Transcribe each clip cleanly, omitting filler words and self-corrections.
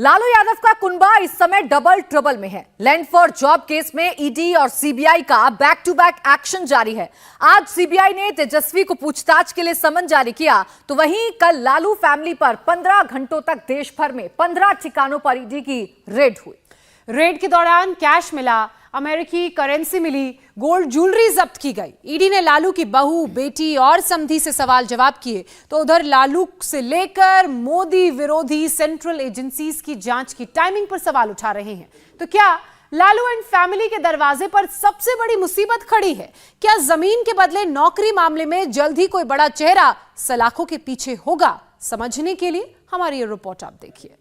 लालू यादव का कुनबा इस समय डबल ट्रबल में है। लैंड फॉर जॉब केस में ईडी और सीबीआई का बैक टू बैक एक्शन जारी है। आज सीबीआई ने तेजस्वी को पूछताछ के लिए समन जारी किया, तो वहीं कल लालू फैमिली पर 15 घंटों तक देश भर में 15 ठिकानों पर ईडी की रेड हुई। रेड के दौरान कैश मिला, अमेरिकी करेंसी मिली, गोल्ड ज्वेलरी जब्त की गई। ईडी ने लालू की बहू, बेटी और समधी से सवाल जवाब किए, तो उधर लालू से लेकर मोदी विरोधी सेंट्रल एजेंसीज की जांच की टाइमिंग पर सवाल उठा रहे हैं। तो क्या लालू एंड फैमिली के दरवाजे पर सबसे बड़ी मुसीबत खड़ी है? क्या जमीन के बदले नौकरी मामले में जल्द ही कोई बड़ा चेहरा सलाखों के पीछे होगा? समझने के लिए हमारी ये रिपोर्ट आप देखिए।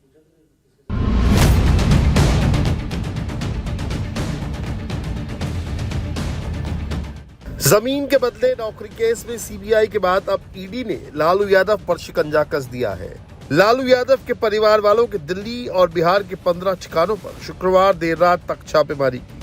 जमीन के बदले नौकरी केस में सीबीआई के बाद अब ईडी ने लालू यादव पर शिकंजा कस दिया है। लालू यादव के परिवार वालों के दिल्ली और बिहार के 15 ठिकानों पर शुक्रवार देर रात तक छापेमारी की।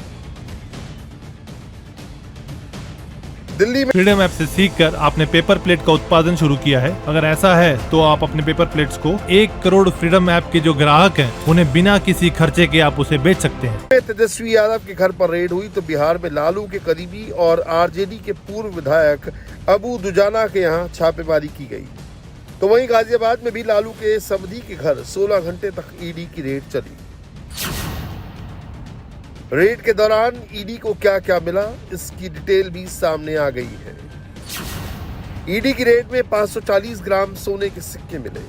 दिल्ली में फ्रीडम ऐप से सीखकर आपने पेपर प्लेट का उत्पादन शुरू किया है। अगर ऐसा है तो आप अपने पेपर प्लेट्स को 1 करोड़ फ्रीडम ऐप के जो ग्राहक हैं उन्हें बिना किसी खर्चे के आप उसे बेच सकते हैं। तेजस्वी यादव के घर पर रेड हुई तो बिहार में लालू के करीबी और आरजेडी के पूर्व विधायक अबू दुजाना के यहाँ छापेमारी की गई। तो वहीं गाजियाबाद में भी लालू के समधी के घर 16 घंटे तक ईडी की रेड चली। रेड के दौरान ईडी को क्या क्या मिला, इसकी डिटेल भी सामने आ गई है। ईडी की रेड में 540 ग्राम सोने के सिक्के मिले।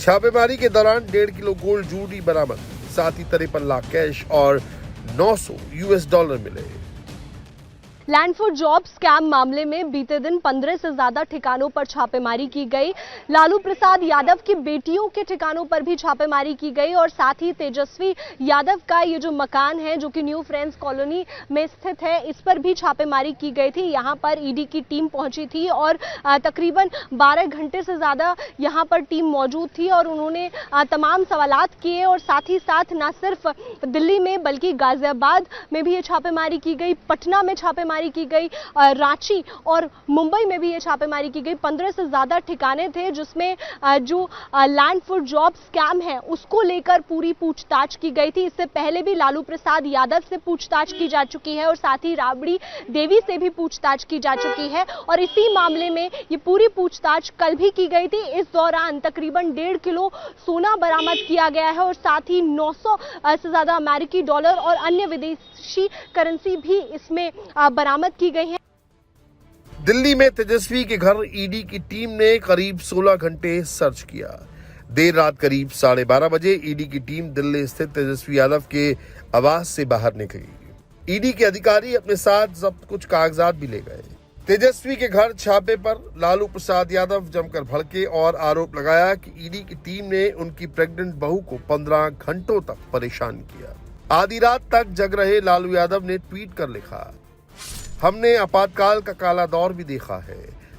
छापेमारी के दौरान 1.5 किलो गोल्ड ज्वेलरी बरामद, साथ ही 53 लाख कैश और $900 मिले। लैंड फॉर जॉब स्कैम मामले में बीते दिन 15 से ज्यादा ठिकानों पर छापेमारी की गई। लालू प्रसाद यादव की बेटियों के ठिकानों पर भी छापेमारी की गई और साथ ही तेजस्वी यादव का ये जो मकान है जो कि न्यू फ्रेंड्स कॉलोनी में स्थित है, इस पर भी छापेमारी की गई थी। यहाँ पर ईडी की टीम पहुंची थी और तकरीबन 12 घंटे से ज्यादा यहाँ पर टीम मौजूद थी और उन्होंने तमाम सवालात किए और साथ ही साथ न सिर्फ दिल्ली में बल्कि गाजियाबाद में भी ये छापेमारी की गई, पटना में छापेमारी की गई, रांची और मुंबई में भी ये छापेमारी की गई। 15 से ज्यादा ठिकाने थे जिसमें जो लैंड फॉर जॉब स्कैम है उसको लेकर पूरी पूछताछ की गई थी। इससे पहले भी लालू प्रसाद यादव से पूछताछ की जा चुकी है और साथ ही राबड़ी देवी से भी पूछताछ की जा चुकी है और इसी मामले में ये पूरी पूछताछ कल भी की गई थी। इस दौरान तकरीबन 1.5 किलो सोना बरामद किया गया है और साथ ही 900 से ज्यादा अमेरिकी डॉलर और अन्य विदेशी करेंसी भी इसमें बरामद की गई है। दिल्ली में तेजस्वी के घर ईडी की टीम ने करीब 16 घंटे सर्च किया। देर रात करीब 12:30 बजे ईडी की टीम दिल्ली स्थित तेजस्वी यादव के आवास से बाहर निकली। ईडी के अधिकारी अपने साथ जब्त कुछ कागजात भी ले गए। तेजस्वी के घर छापे पर लालू प्रसाद यादव जमकर भड़के और आरोप लगाया कि ईडी की टीम ने उनकी प्रेग्नेंट बहू को 15 घंटों तक परेशान किया। आधी रात तक जग रहे लालू यादव ने ट्वीट कर लिखा, हमने आपातकाल का काला दौर भी देखा है,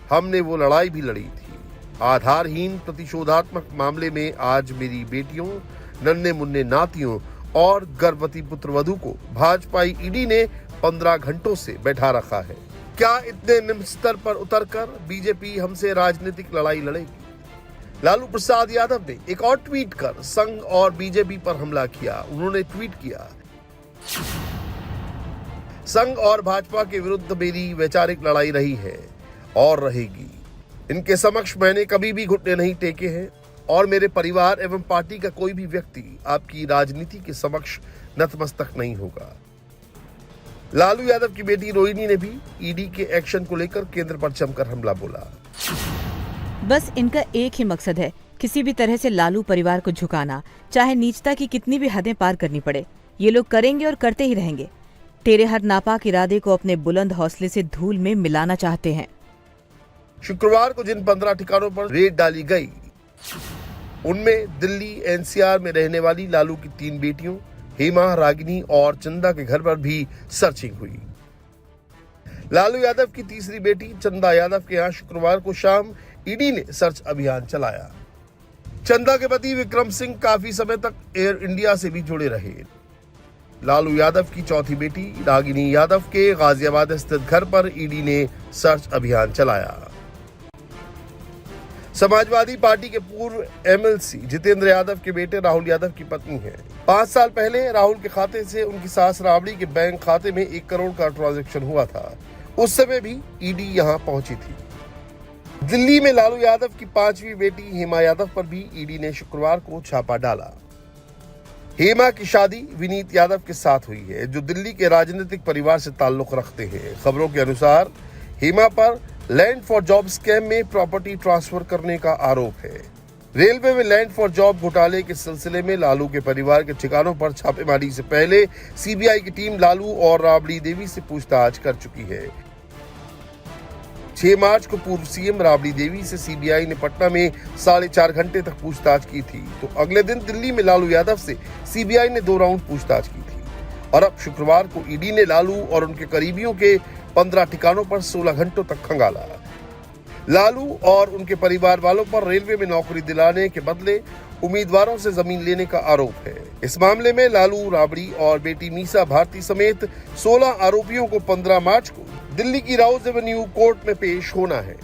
हमने वो लड़ाई भी लड़ी थी। आधारहीन प्रतिशोधात्मक मामले में आज मेरी बेटियों, नन्हे मुन्ने नातियों और गर्भवती पुत्रवधू को भाजपाई ईडी ने 15 घंटों से बैठा रखा है। क्या इतने निम्न स्तर पर उतरकर बीजेपी हमसे राजनीतिक लड़ाई लड़ेगी? लालू प्रसाद यादव ने एक और ट्वीट कर संघ और बीजेपी पर हमला किया। उन्होंने ट्वीट किया, संघ और भाजपा के विरुद्ध मेरी वैचारिक लड़ाई रही है और रहेगी। इनके समक्ष मैंने कभी भी घुटने नहीं टेके हैं और मेरे परिवार एवं पार्टी का कोई भी व्यक्ति आपकी राजनीति के समक्ष नतमस्तक नहीं होगा। लालू यादव की बेटी रोहिणी ने भी ईडी के एक्शन को लेकर केंद्र पर जमकर हमला बोला। बस इनका एक ही मकसद है, किसी भी तरह से लालू परिवार को झुकाना, चाहे नीचता की कितनी भी हदें पार करनी पड़े। ये लोग करेंगे और करते ही रहेंगे। तेरे हर नापाक इरादे को अपने बुलंद हौसले से धूल में मिलाना चाहते हैं। शुक्रवार को जिन 15 ठिकानों पर रेड डाली गई उनमें दिल्ली एनसीआर में रहने वाली लालू की 3 बेटियों हेमा, रागिनी और चंदा के घर पर भी सर्चिंग हुई। लालू यादव की तीसरी बेटी चंदा यादव के यहाँ शुक्रवार को शाम ईडी ने सर्च अभियान चलाया। चंदा के पति विक्रम सिंह काफी समय तक एयर इंडिया से भी जुड़े रहे। लालू यादव की चौथी बेटी रागिनी यादव के गाजियाबाद स्थित घर पर ईडी ने सर्च अभियान चलाया। समाजवादी पार्टी के पूर्व एमएलसी जितेंद्र यादव के बेटे राहुल यादव की पत्नी है। 5 साल पहले राहुल के खाते से उनकी सास राबड़ी के बैंक खाते में 1 करोड़ का ट्रांजैक्शन हुआ था। उस समय भी ईडी यहां पहुंची थी। दिल्ली में लालू यादव की 5वीं बेटी हेमा यादव पर भी ईडी ने शुक्रवार को छापा डाला। हेमा की शादी विनीत यादव के साथ हुई है, जो दिल्ली के राजनीतिक परिवार से ताल्लुक रखते हैं। खबरों के अनुसार हेमा पर लैंड फॉर जॉब स्कैम में प्रॉपर्टी ट्रांसफर करने का आरोप है। रेलवे में लैंड फॉर जॉब घोटाले के सिलसिले में लालू के परिवार के ठिकानों पर छापेमारी से पहले सीबीआई की टीम लालू और राबड़ी देवी से पूछताछ कर चुकी है। 6 मार्च को पूर्व सीएम राबड़ी देवी से सीबीआई ने पटना में 4.5 घंटे तक पूछताछ की थी, तो अगले दिन दिल्ली में लालू यादव से सीबीआई ने 2 राउंड पूछताछ की थी। और अब शुक्रवार को ईडी ने लालू और उनके करीबियों के 15 ठिकानों पर 16 घंटों तक खंगाला। लालू और उनके परिवार वालों पर रेलवे में नौकरी दिलाने के बदले उम्मीदवारों से जमीन लेने का आरोप है। इस मामले में लालू, राबड़ी और बेटी मीसा भारती समेत 16 आरोपियों को 15 मार्च को दिल्ली की राउज एवेन्यू कोर्ट में पेश होना है।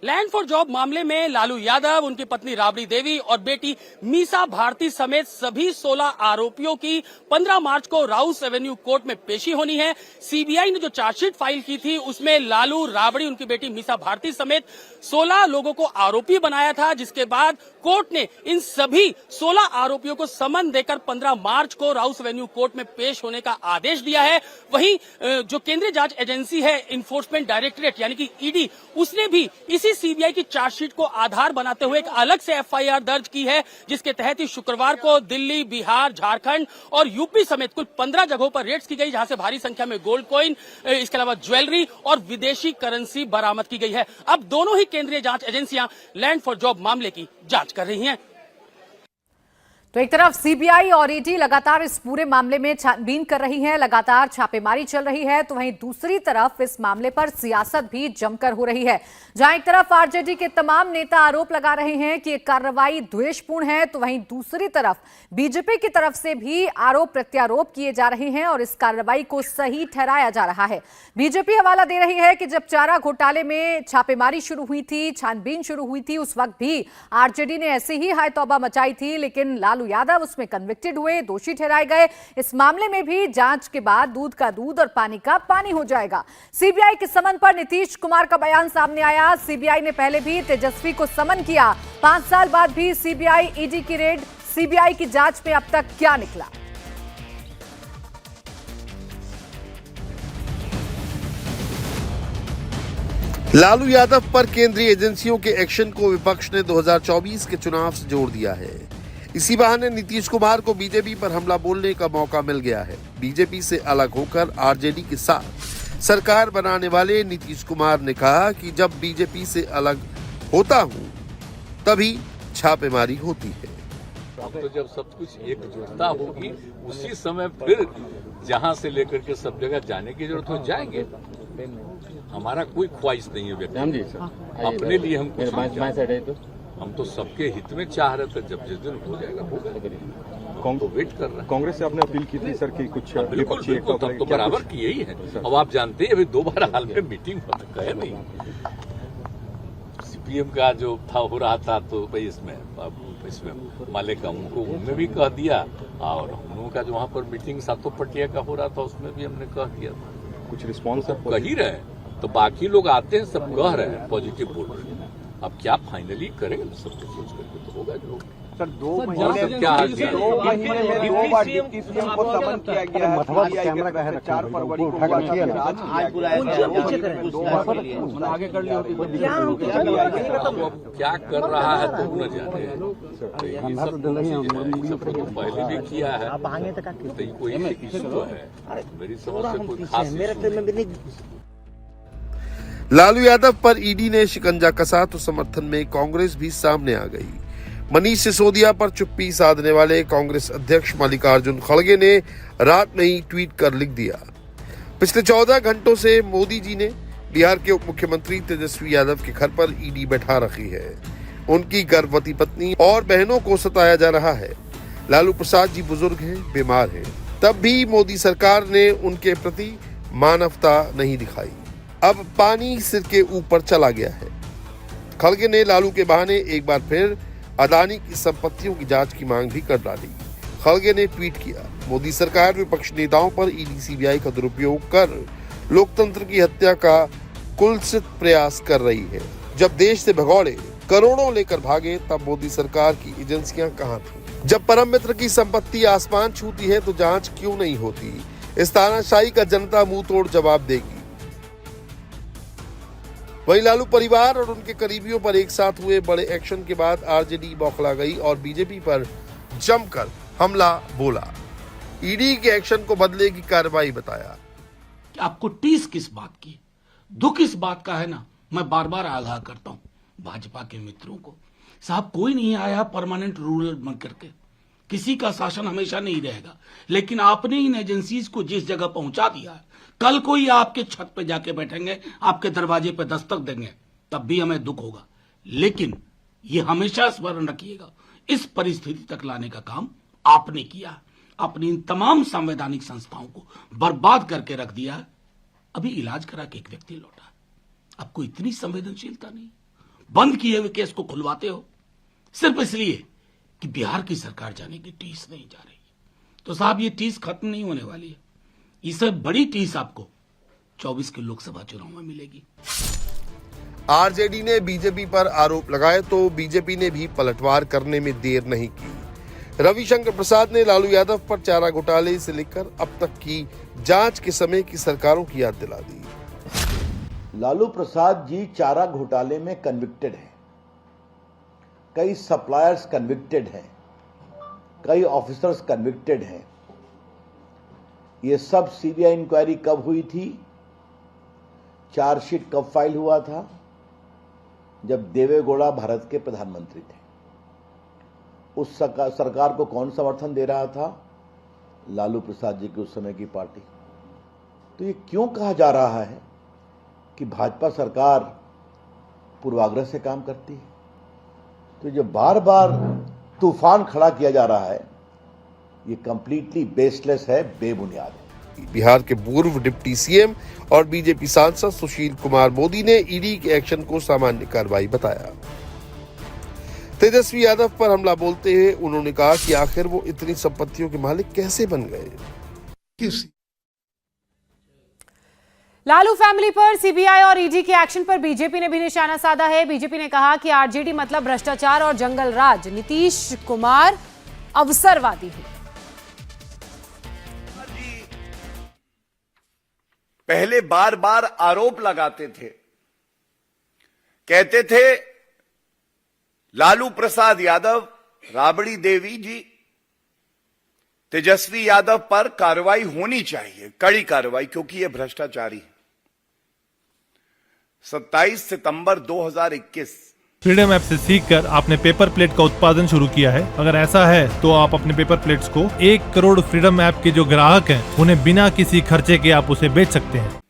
लैंड फॉर जॉब मामले में लालू यादव, उनकी पत्नी राबड़ी देवी और बेटी मीसा भारती समेत सभी 16 आरोपियों की 15 मार्च को राउस एवेन्यू कोर्ट में पेशी होनी है। सीबीआई ने जो चार्जशीट फाइल की थी उसमें लालू, राबड़ी, उनकी बेटी मीसा भारती समेत 16 लोगों को आरोपी बनाया था, जिसके बाद कोर्ट ने इन सभी 16 आरोपियों को समन देकर 15 मार्च को राउस एवेन्यू कोर्ट में पेश होने का आदेश दिया है। वहीं जो केंद्रीय जांच एजेंसी है, इन्फोर्समेंट डायरेक्टरेट यानी कि ईडी, उसने भी इसी सीबीआई की चार्जशीट को आधार बनाते हुए एक अलग से एफआईआर दर्ज की है, जिसके तहत ही शुक्रवार को दिल्ली, बिहार, झारखंड और यूपी समेत कुल 15 जगहों पर रेड्स की गई, जहां से भारी संख्या में गोल्ड कॉइन, इसके अलावा ज्वेलरी और विदेशी करेंसी बरामद की गई है। अब दोनों ही केंद्रीय जांच एजेंसियां लैंड फॉर जॉब मामले की जांच कर रही हैं। तो एक तरफ सीबीआई और ईडी लगातार इस पूरे मामले में छानबीन कर रही है, लगातार छापेमारी चल रही है, तो वहीं दूसरी तरफ इस मामले पर सियासत भी जमकर हो रही है। जहां एक तरफ आरजेडी के तमाम नेता आरोप लगा रहे हैं कि ये कार्रवाई द्वेषपूर्ण है, तो वहीं दूसरी तरफ बीजेपी की तरफ से भी आरोप प्रत्यारोप किए जा रहे हैं और इस कार्रवाई को सही ठहराया जा रहा है। बीजेपी हवाला दे रही है कि जब चारा घोटाले में छापेमारी शुरू हुई थी, छानबीन शुरू हुई थी, उस वक्त भी आरजेडी ने ऐसे ही हाय तौबा मचाई थी, लेकिन लालू यादव उसमें कन्विक्टेड हुए, दोषी ठहराए गए। इस मामले में भी जांच के बाद दूध का दूध और पानी का पानी हो जाएगा। सीबीआई के समन पर नीतीश कुमार का बयान सामने आया। सीबीआई ने पहले भी तेजस्वी को समन किया। 5 साल बाद भी सीबीआई ईडी की रेड, सीबीआई की जांच में अब तक क्या निकला? लालू यादव पर केंद्रीय एजेंसियों के एक्शन को विपक्ष ने 2024 के चुनाव से जोड़ दिया है। इसी बहाने नीतीश कुमार को बीजेपी पर हमला बोलने का मौका मिल गया है। बीजेपी से अलग होकर आरजेडी के साथ सरकार बनाने वाले नीतीश कुमार ने कहा कि जब बीजेपी से अलग होता हूं तभी छापेमारी होती है। तो जब सब कुछ एकजुटता होगी उसी समय फिर जहां से लेकर के सब जगह जाने की जरूरत हो जाएंगे। हमारा कोई ख्वाहिश नहीं है व्यक्ति अपने लिए, हम तो सबके हित में चाह रहे थे। जब जिस दिन हो जाएगा होगा, तो वेट कर रहे हैं। कांग्रेस से आपने अपील की थी सर कि कुछ बिल्कुल तब तो बराबर किए ही है। अब आप जानते हैं अभी 2 बार हाल में मीटिंग गए नहीं, सीपीएम का जो था हो रहा था, तो भाई इसमें मालिक का उनको उनमें भी कह दिया, और हम लोगों का जो वहाँ पर मीटिंग सातों पटिया का हो रहा था उसमें भी हमने कह दिया था। कुछ रिस्पॉन्स कह ही रहे, तो बाकी लोग आते हैं सब कह रहे हैं, पॉजिटिव बोल रहे हैं। अब क्या फाइनली करेंगे सब कुछ सोच करके तो होगा जो सर। 2 महीने में क्या 2 महीने में 2 बार डिप्टी सीएम को समन किया गया है। 4 फरवरी को आगे कर लिया, क्या कर रहा है तो न जाने। सब तो पहले भी किया है, तो कोई इशू है मेरी समझ से कोई खास। लालू यादव पर ईडी ने शिकंजा कसा तो समर्थन में कांग्रेस भी सामने आ गई। मनीष सिसोदिया पर चुप्पी साधने वाले कांग्रेस अध्यक्ष मल्लिकार्जुन खड़गे ने रात में ही ट्वीट कर लिख दिया, पिछले 14 घंटों से मोदी जी ने बिहार के उप मुख्यमंत्री तेजस्वी यादव के घर पर ईडी बैठा रखी है। उनकी गर्भवती पत्नी और बहनों को सताया जा रहा है। लालू प्रसाद जी बुजुर्ग हैं, बीमार हैं। तब भी मोदी सरकार ने उनके प्रति मानवता नहीं दिखाई। अब पानी सिर के ऊपर चला गया है। खड़गे ने लालू के बहाने एक बार फिर अदानी की संपत्तियों की जांच की मांग भी कर डाली। खड़गे ने ट्वीट किया, मोदी सरकार विपक्ष नेताओं पर ईडी सीबीआई का दुरुपयोग कर लोकतंत्र की हत्या का कुत्सित प्रयास कर रही है। जब देश से भगौड़े करोड़ों लेकर भागे तब मोदी सरकार की एजेंसियां कहां थी? जब परम मित्र की संपत्ति आसमान छूती है तो जांच क्यों नहीं होती? इस तानाशाही का जनता मुंह तोड़ जवाब देगी। वहीं लालू परिवार और उनके करीबियों पर एक साथ हुए बड़े एक्शन के बाद आरजेडी बौखला गई और बीजेपी पर जमकर हमला बोला। ईडी के एक्शन को बदले की कार्रवाई बताया। कि आपको टीस किस बात की, दुख इस बात का है ना, मैं बार बार आगाह करता हूं भाजपा के मित्रों को, साहब कोई नहीं आया परमानेंट रूलर बन करके, किसी का शासन हमेशा नहीं रहेगा, लेकिन आपने इन एजेंसीज को जिस जगह पहुंचा दिया है, कल कोई आपके छत पे जाके बैठेंगे, आपके दरवाजे पे दस्तक देंगे, तब भी हमें दुख होगा। लेकिन ये हमेशा स्मरण रखिएगा, इस परिस्थिति तक लाने का काम आपने किया। अपनी इन तमाम संवैधानिक संस्थाओं को बर्बाद करके रख दिया है। अभी इलाज करा के एक व्यक्ति लौटा है, आपको इतनी संवेदनशीलता नहीं, बंद किए हुए केस को खुलवाते हो सिर्फ इसलिए कि बिहार की सरकार जाने की टीस नहीं जा रही। तो साहब ये टीस खत्म नहीं होने वाली है, इससे बड़ी टीस आपको 24 के लोकसभा चुनाव में मिलेगी। आरजेडी ने बीजेपी पर आरोप लगाए तो बीजेपी ने भी पलटवार करने में देर नहीं की। रविशंकर प्रसाद ने लालू यादव पर चारा घोटाले से लेकर अब तक की जांच के समय की सरकारों की याद दिला दी। लालू प्रसाद जी चारा घोटाले में कन्विक्टेड हैं, कई सप्लायर्स कन्विक्टेड हैं, कई ऑफिसर्स कन्विक्टेड हैं। ये सब सीबीआई इंक्वायरी कब हुई थी, चार्जशीट कब फाइल हुआ था? जब देवेगौड़ा भारत के प्रधानमंत्री थे। उस सरकार को कौन समर्थन दे रहा था? लालू प्रसाद जी की उस समय की पार्टी। तो ये क्यों कहा जा रहा है कि भाजपा सरकार पूर्वाग्रह से काम करती है? तो जो बार बार तूफान खड़ा किया जा रहा है, ये कंप्लीटली बेसलेस है, बेबुनियाद है। बिहार के पूर्व डिप्टी सीएम और बीजेपी सांसद सुशील कुमार मोदी ने ईडी के एक्शन को सामान्य कार्रवाई बताया। तेजस्वी यादव पर हमला बोलते हुए उन्होंने कहा कि आखिर वो इतनी संपत्तियों के मालिक कैसे बन गए। लालू फैमिली पर सीबीआई और ईडी के एक्शन पर बीजेपी ने भी निशाना साधा है। बीजेपी ने कहा कि आरजेडी मतलब भ्रष्टाचार और जंगल राज, नीतीश कुमार अवसरवादी है। पहले बार बार आरोप लगाते थे, कहते थे लालू प्रसाद यादव, राबड़ी देवी जी, तेजस्वी यादव पर कार्रवाई होनी चाहिए, कड़ी कार्रवाई, क्योंकि यह भ्रष्टाचारी है। 27 सितंबर 2021 फ्रीडम ऐप से सीखकर आपने पेपर प्लेट का उत्पादन शुरू किया है। अगर ऐसा है तो आप अपने पेपर प्लेट्स को 1 करोड़ फ्रीडम ऐप के जो ग्राहक हैं उन्हें बिना किसी खर्चे के आप उसे बेच सकते हैं।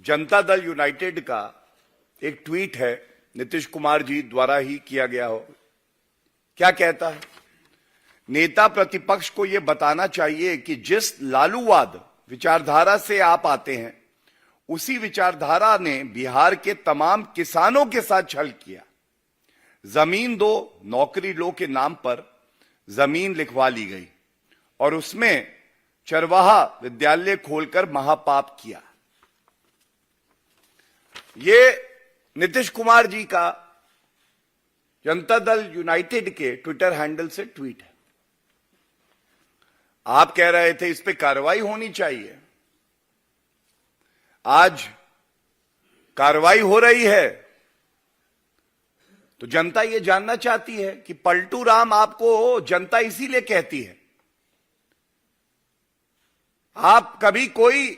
जनता दल यूनाइटेड का एक ट्वीट है, नीतीश कुमार जी द्वारा ही किया गया हो। क्या कहता है? नेता प्रतिपक्ष को यह बताना चाहिए कि जिस लालूवाद विचारधारा से आप आते हैं, उसी विचारधारा ने बिहार के तमाम किसानों के साथ छल किया। जमीन दो, नौकरी लो के नाम पर जमीन लिखवा ली गई और उसमें चरवाहा विद्यालय खोलकर महापाप किया। ये नीतीश कुमार जी का जनता दल यूनाइटेड के ट्विटर हैंडल से ट्वीट है। आप कह रहे थे इस पे कार्रवाई होनी चाहिए, आज कार्रवाई हो रही है। तो जनता यह जानना चाहती है कि पलटू राम आपको जनता इसीलिए कहती है। आप कभी कोई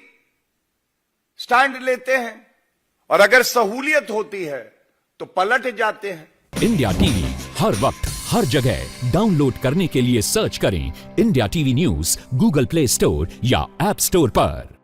स्टैंड लेते हैं और अगर सहूलियत होती है तो पलट जाते हैं। इंडिया टीवी हर वक्त हर जगह डाउनलोड करने के लिए सर्च करें India TV news Google play store या ऐप स्टोर पर।